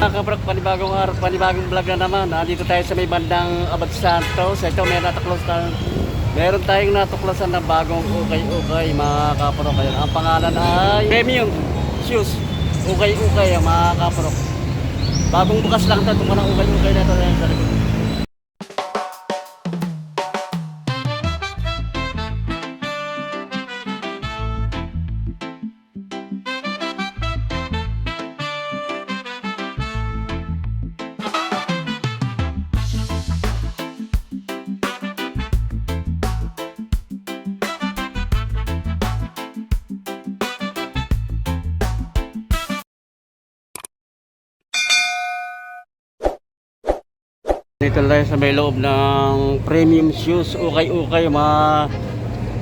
Mga kabrok, panibagong araw, panibagong vlog na naman. Dito tayo sa may bandang Abad Santos. Ito meron tayong natuklasan na bagong ukay-ukay mga kabrok. Ang pangalan ay Premium Shoes. Ukay-ukay mga kabrok. Bagong bukas lang ito. Itong mga ukay-ukay na ito sa likod. Dito tayo sa may loob ng Premium Shoes, ukay-ukay, mga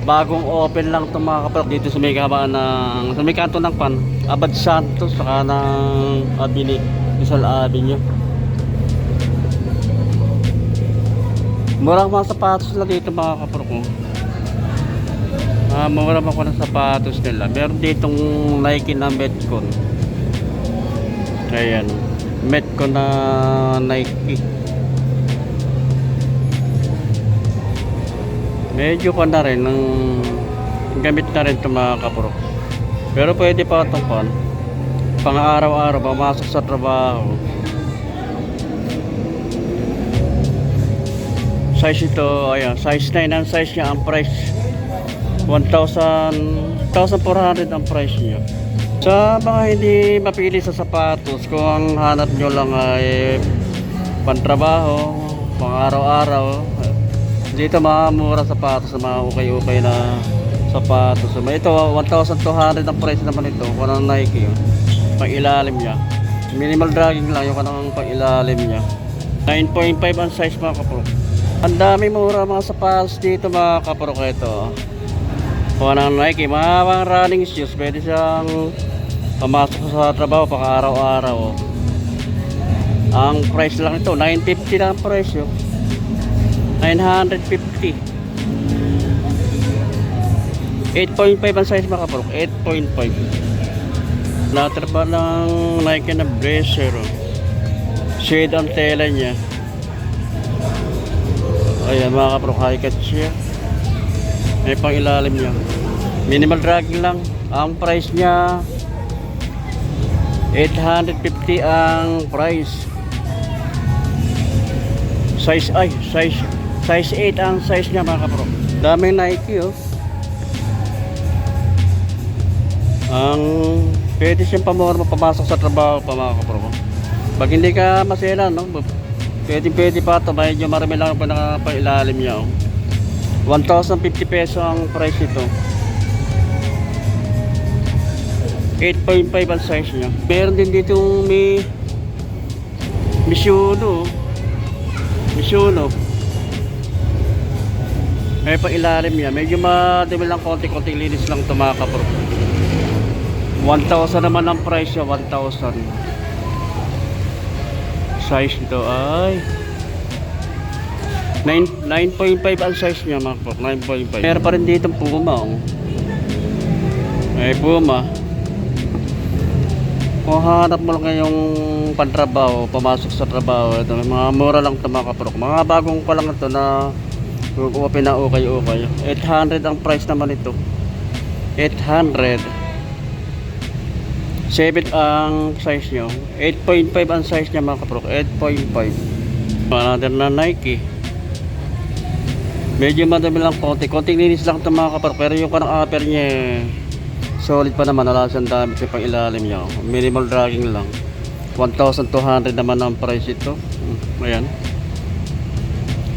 bagong open lang itong mga kaparok dito sa may kabaan ng, sa may kanto ng Abad Santos, saka ng Rizal Avenue. Murang mga sapatos na dito mga kaparok. Mura pa ko ng sapatos nila. Meron ditong Nike na Metcon. Ayan, Metcon na Nike. Medyo pa na rin ng gamit na rin itong mga kapurok, pero pwede pa itong pang araw-araw pumasok sa trabaho. Size ito, ayan, size 9 ang size niya. Ang price 1,400 ang price niya. Sa mga hindi mapili sa sapatos, kung ang hanap nyo lang ay pantrabaho, pang araw-araw, dito mura sapatos, mga ukay-ukay na sapatos. Ito 1,200 ang price naman ito. Kung ang Nike, pang ilalim niya, minimal dragging lang yung kanang pang ilalim niya. 9.5 ang size mga kapurok. Ang dami mura mga sapatos dito mga kapurok. Ito kung ang Nike, mga running shoes, pwede siyang pamasok sa trabaho pang araw-araw. Ang price lang ito 950 lang ang price yun. 950. 8.5 ang size mga kapurok. 8.5. Later pa ng Nike na blazer. Shade ang tela niya. Ayan mga kapurok, high cut siya. May pang ilalim niya. Minimal dragging lang. Ang price niya 850 ang price. Size 8 ang size niya mga kapro. Daming Nike Ang pwede siyang pamura mapapasok sa trabaho pa mga kapro. Pag hindi ka masela, no? Pwede pa ito. Medyo marami lang pa nakapailalim niya 1,050 peso ang price ito. 8.5 ang size niya. Meron din dito may Mizuno. May pang ilalim niya. Medyo madami lang, konti-konting linis lang ito mga kapro. 1,000 naman ang price niya. 1,000. Size nito ay 9.5 ang size niya mga kapro. 9.5. Meron pa rin dito Puma. May Puma. Kung hanap mo lang ngayong pantrabaho, pamasok sa trabaho, ito, mga mura lang ito mga kapro. Mga bagong pa lang ito na open na ukay-ukay. 800 ang price naman ito. 800. 7 ang size nyo. 8.5 ang size niya mga kaprok. 8.5. Another na Nike. Medyo madami lang, konting linis lang ito mga kaprok. Pero yung kanang upper niya solid pa naman. Wala siyang damit sa pang ilalim niya. Minimal dragging lang. 1,200 naman ang price ito. Ayan.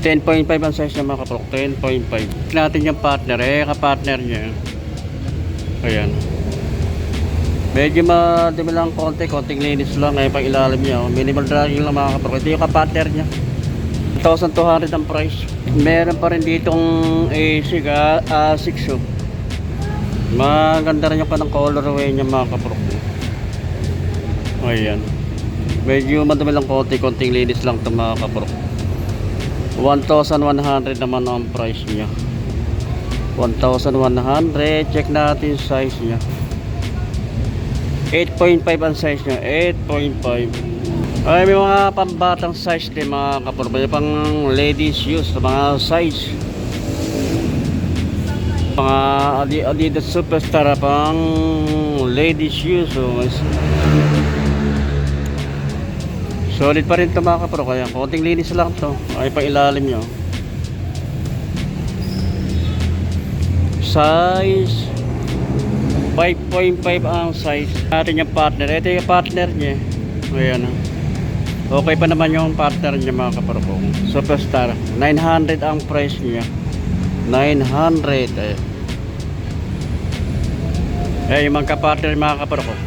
10.5 ang size niya mga kaprok. 10.5. Natin yung partner. Kapartner niya. Ayan. Medyo madami lang, konting linis lang. Pang ilalim niya. Minimal dragging lang mga kaprok. Ito yung kapartner niya. 1,200 ang price. Meron pa rin ditong A6. Maganda rin yung kanang colorway niya mga kaprok. Ayan. Medyo madami lang, konting linis lang ito mga kaprok. 1,100 naman ang price niya. 1,100. Check natin size niya. 8.5 ang size niya. 8.5. Ay, may mga pambatang size din mga kapro. May pang ladies shoes, mga size. Mga Adidas Superstar pang ladies shoes. So, solid pa rin ito mga kapro. Kaya konting linis lang to. Ay, pang ilalim nyo. Size 5.5 ang size. Natin yung partner. Ito yung partner niya. Ayan. Okay pa naman yung partner niya mga kaparokong. Superstar 900 ang price niya. 900 yung mga partner mga kaparokong.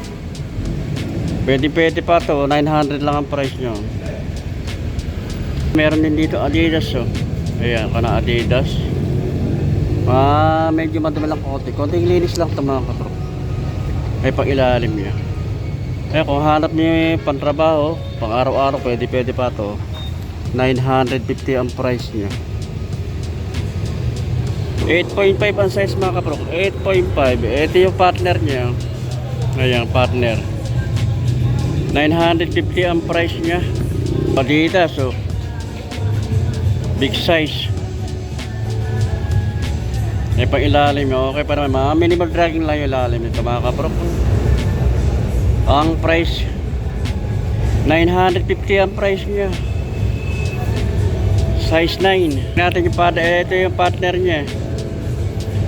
Pwede pa to. 900 lang ang price niya. Meron din dito Adidas ayan, kana Adidas. Medyo madumi lang konting linis lang ito mga kaparokong. Ay pang ilalim niya. Kung hanap niyo pantrabaho, pang araw-araw, pwede pa to. 950 ang price niya. 8.5 ang size mga kaprok. 8.5. Ito yung partner niya. Ayan, partner. 950 ang price niya. Adidas, big size. Pang ilalim, okay pa naman. Mga minimal dragging lang yung ilalim ito mga kaprok. Ang price 950 ang price niya. Size 9. Natin yung partner. Ito yung partner niya.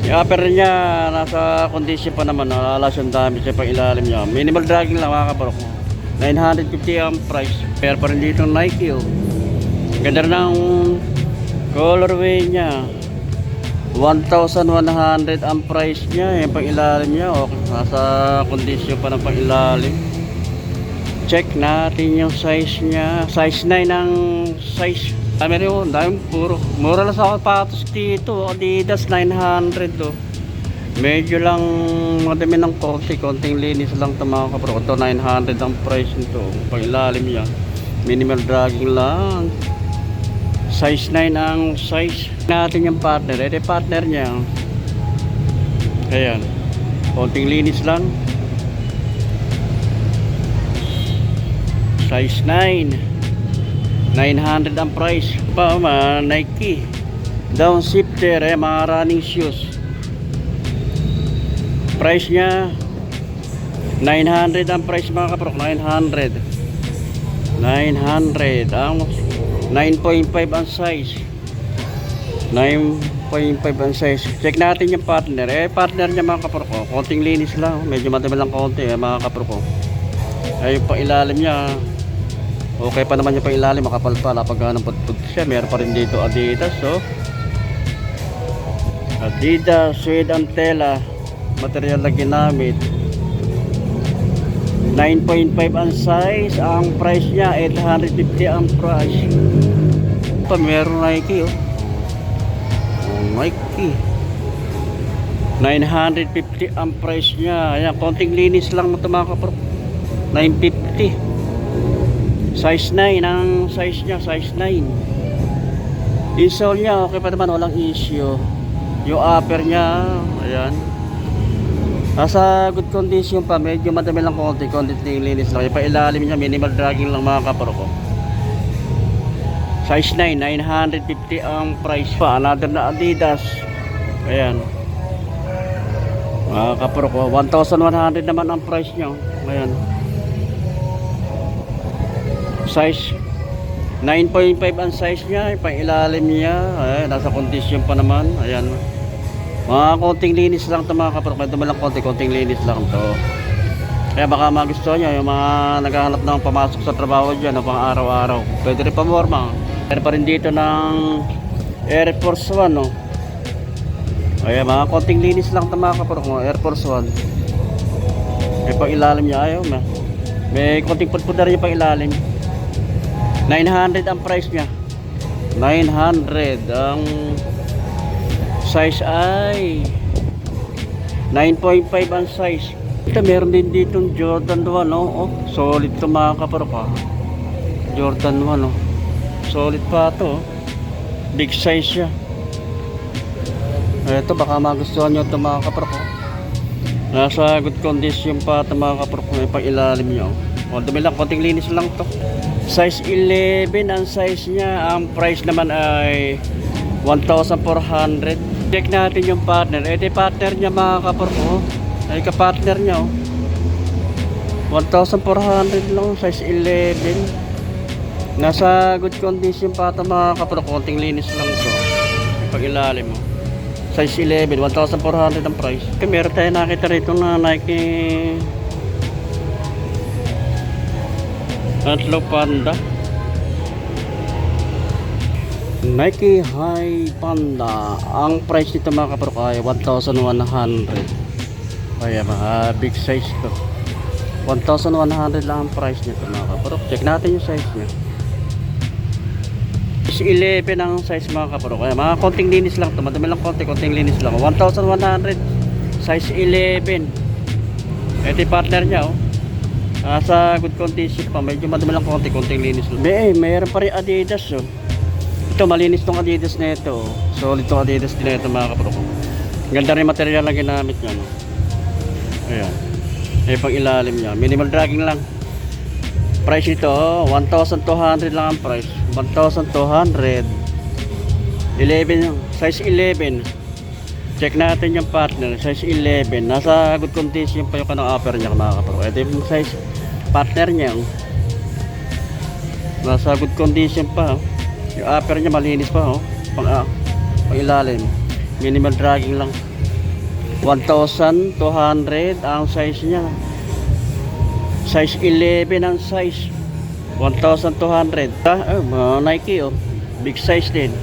Yung upper niya nasa condition pa naman. Alalas yung dami siya pang ilalim niya. Minimal dragging lang mga kaparok. 950 ang price. Pero pa rin dito Nike Ganda ng colorway niya. 1,100 ang price niya. Yung pang ilalim niya. Okay. Nasa condition pa ng pang ilalim. Check natin yung size niya. Size 9 ang size. Dami rin dami puro. Mura lang sa sapatos dito. Adidas 900 Medyo lang madami ng konting linis lang ito mga kapro. Ito 900 ang price nito. Pang ilalim niya. Minimal dragging lang. Size 9 ang size. Natin yung partner. Ito yung partner niya. Ayan. Konting linis lang. Size 9. 900 ang price. Nike. Down shifter. Mga running shoes. Price niya 900 ang price mga kaprok. 900 ang 9.5 ang size. 9.5 ang size. Check natin yung partner. Partner niya mga kapro ko. Konting linis lang. Medyo madami lang konti mga kapro ko. Yung pang ilalim niya. Okay pa naman yung pang ilalim. Makapal pa. Pag anong putput siya. Meron pa rin dito Adidas. Adidas suede ang tela. Material na ginamit. 9.5 ang size. Ang price niya 850 ang price. Meron Nike Nike 950 ang price niya. Ayan, konting linis lang ito mga kapro. 950 size 9 ang size niya. Size 9. Insole niya okay pa naman. Walang issue. Yung upper niya ayan, nasa good condition pa. Medyo madami lang konting linis lang. Yung pailalim niya minimal dragging lang mga kapro ko. Size 9, 950 ang price pa. Another na Adidas. Ayan. Mga kapro ko, 1,100 naman ang price niya. Ayan. Size 9.5 ang size niya. Pang ilalim niya. Ayan, nasa condition pa naman. Ayan. Mga konting linis lang ito mga kapro. Ito lang konting linis lang ito. Kaya baka magustuhan nyo yung mga naghahanap ng pamasok sa trabaho dyan o pang araw-araw. Pwede rin pamorma. Meron pa rin dito ng Air Force 1 Ayan, mga konting linis lang ito mga kapro. Air Force 1. May pang ilalim niya. Ayaw may konting putput na rin yung pang ilalim. 900 ang price niya. 900 ang size ay 9.5 ang size. Ito meron din ditong Jordan 1 solid ito mga kapro. Jordan 1 solid pa ito big size siya. Ito baka magustuhan nyo ito mga kapro. Nasa good condition pa ito mga kapro. May pang ilalim nyo. Dumi lang, konting linis lang ito. Size 11 ang size niya. Ang price naman ay 1,400. Check natin yung partner. Ito yung partner niya mga kaporko. Ay ka-partner niya 1,400 lang. Size 11. Nasa good condition pa ito mga kaporko. Konting linis lang ito. Pag ilalim mo. Size 11. 1,400 ang price. Okay, meron tayo nakita rito na Nike Atlo Panda. Nike High Panda. Ang price nito mga kaporko ay 1,100. Kaya mga big size to. 1,100 lang ang price nito mga kaporko. Check natin yung size niya. Size 11 ang size mga kaporko. Kaya mga konting linis lang to. Madami lang konting linis lang. 1,100. Size 11. Ito yung partner niya sa good condition pa. Medyo madami lang konting linis lang. Mayroon pa rin Adidas Ito malinis tong Adidas na ito. Solid tong Adidas din na ito mga kaporko. Ganda rin material na ginamit niya Ayan. Pang ilalim niya. Minimal dragging lang. Price ito 1,200 lang ang price. 1,200. 11 size 11. Check natin yung partner. Size 11. Nasa good condition pa yung kanang upper niya mga kaporko. Ito yung size partner niya nasa good condition pa yung upper niya malinis pa pang ilalim. Minimal dragging lang. 1,200 ang size niya. Size 11 ang size. 1,200. Nike big size din.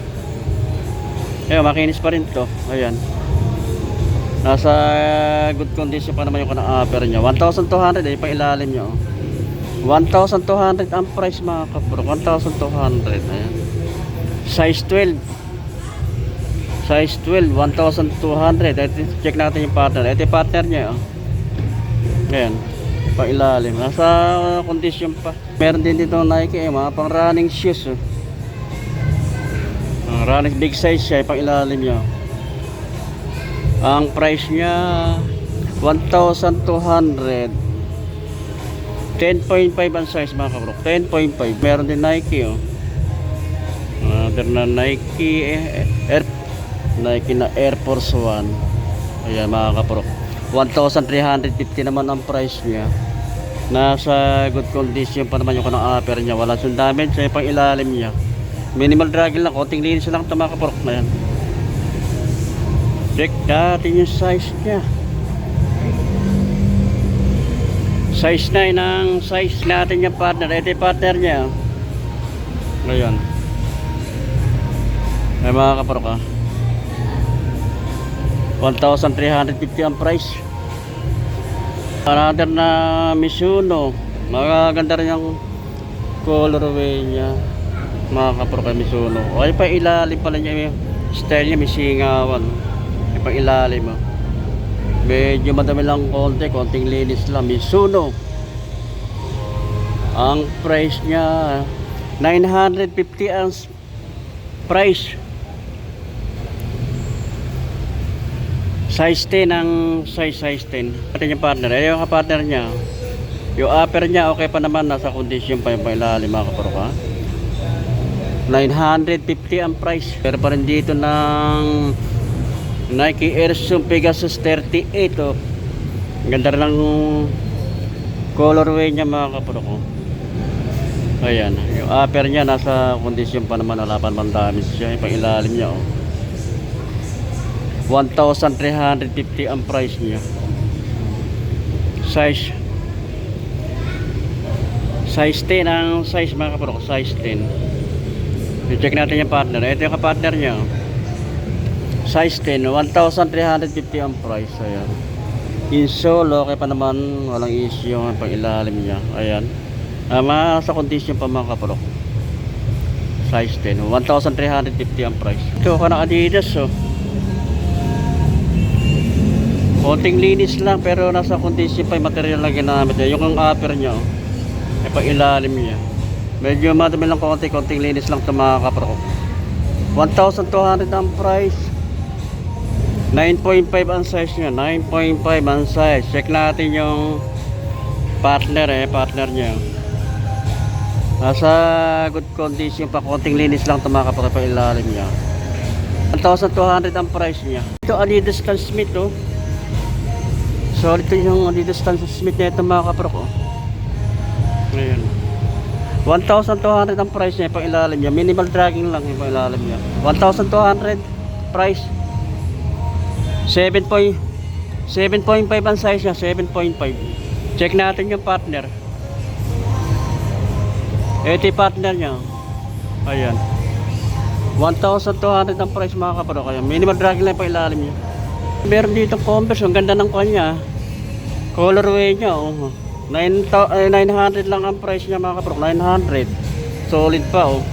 Makinis pa rin to. Ayan. Nasa good condition pa naman yung kanang upper niya. 1,200 pang ilalim niya 1,200 ang price mga kaporko. 1,200. Ayan. Size 12. Size 12 1,200. Check natin yung partner. Ito yung partner niya Ayan. Pang ilalim. Nasa condition pa. Meron din dito Nike mga pang running shoes running big size siya. Pang ilalim niya. Ang price niya 1,200. 10.5 ang size mga kaporko. 10.5. Meron din Nike na Nike Nike na Air Force 1. Ayan mga kaporko. 1,350 naman ang price niya. Nasa good condition pa naman yung kanang upper niya. Wala siyang damage. Pang ilalim niya. Minimal dragging lang. Konting linis lang ito mga kaporko. Ayan. Check natin yung size niya. Size 9 ang size natin yung partner. Ito yung partner niya ngayon. Ay mga kaporko 1,350 ang price. Another na Mizuno. Magaganda rin yung colorway niya mga kaporko. Mizuno ay pa ilalim pala niya yung style niya. May singawan. Ay pa ilalim medyo madami lang konting linis lang. Mizuno ang price niya 950 ang price. Size 10 ang size 10. Pati yung partner. Yung partner niya yung upper niya okay pa naman. Nasa condition pa yung pailalim mga kaporko 950 ang price. Pero pa rin dito ng Nike Air Zoom Pegasus 38 ganda rin ng colorway niya mga kaporko. Ayan. Yung upper niya nasa condition pa naman. Wala pa naman damage siya. Yung pang ilalim niya 1,350 ang price niya. Size 10 ang size mga kaporko. Size 10. I-check natin yung partner. Ito yung kapartner niya size 10 1,350 ang price. Ayan. Insole okay pa naman. Walang issue yung pang ilalim niya. Ayan. Sa condition pa mga kaporko. Size 10 1,350 ang price. Ito ka ng Adidas konting linis lang pero nasa condition pa yung material na ginamit niya. Yung ang upper niya ay pang ilalim niya. Medyo madami lang konting linis lang ito mga kaporko. 1,200 ang price. 9.5 ang size niya. 9.5 ang size. Check natin yung partner partner niya. Nasa good condition pa, konting linis lang ito mga kapro pa ilalim niya. 1,200 ang price niya. Ito Adidas Stan Smith oh. Solid ito yung Adidas Stan Smith na ito mga kapro ko. Ayan. 1,200 ang price niya pang ilalim niya. Minimal dragging lang yung pang ilalim niya. 1,200 price. 7.5 ang size niya. 7.5. Check natin yung partner. Ito yung partner niya. Ayan. 1,200 ang price mga kaparo. Kaya minimal dragging lang pang ilalim niya. Meron dito Converse. Ang ganda ng kanya. Colorway niya. Oh. 900 lang ang price niya mga kapro. 900. Solid pa oh.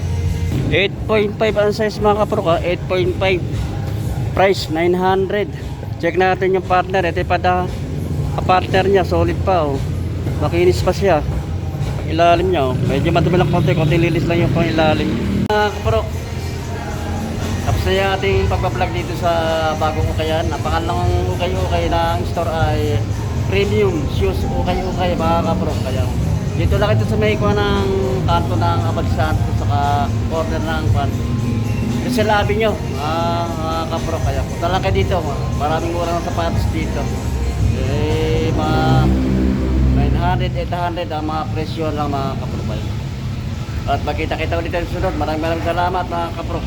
8.5 ang size mga kapro ka. 8.5. Price 900. Check natin yung partner. Ito pa partner niya. Solid pa oh. Makinis pa siya. Ilalim niya oh. Medyo madumi lang konti. Konti lilis lang yung pang ilalim. Mga kapro, tapos na yung ating pagbablog dito sa bagong ukayan. Ang pangalang ukay-ukay ng store ay Premium Shoes Ukay-ukay mga kapro. Kaya dito lang ito sa may kuha ng kanto ng Abad Santos saka corner ng kwan Rizal Avenue mga kapro. Kaya punta lang kayo dito. Maraming murang sapatos dito. Mga 900, 800 ang mga presyo lang mga kapro. At magkita-kita ulit sa sunod. Maraming salamat mga kapro.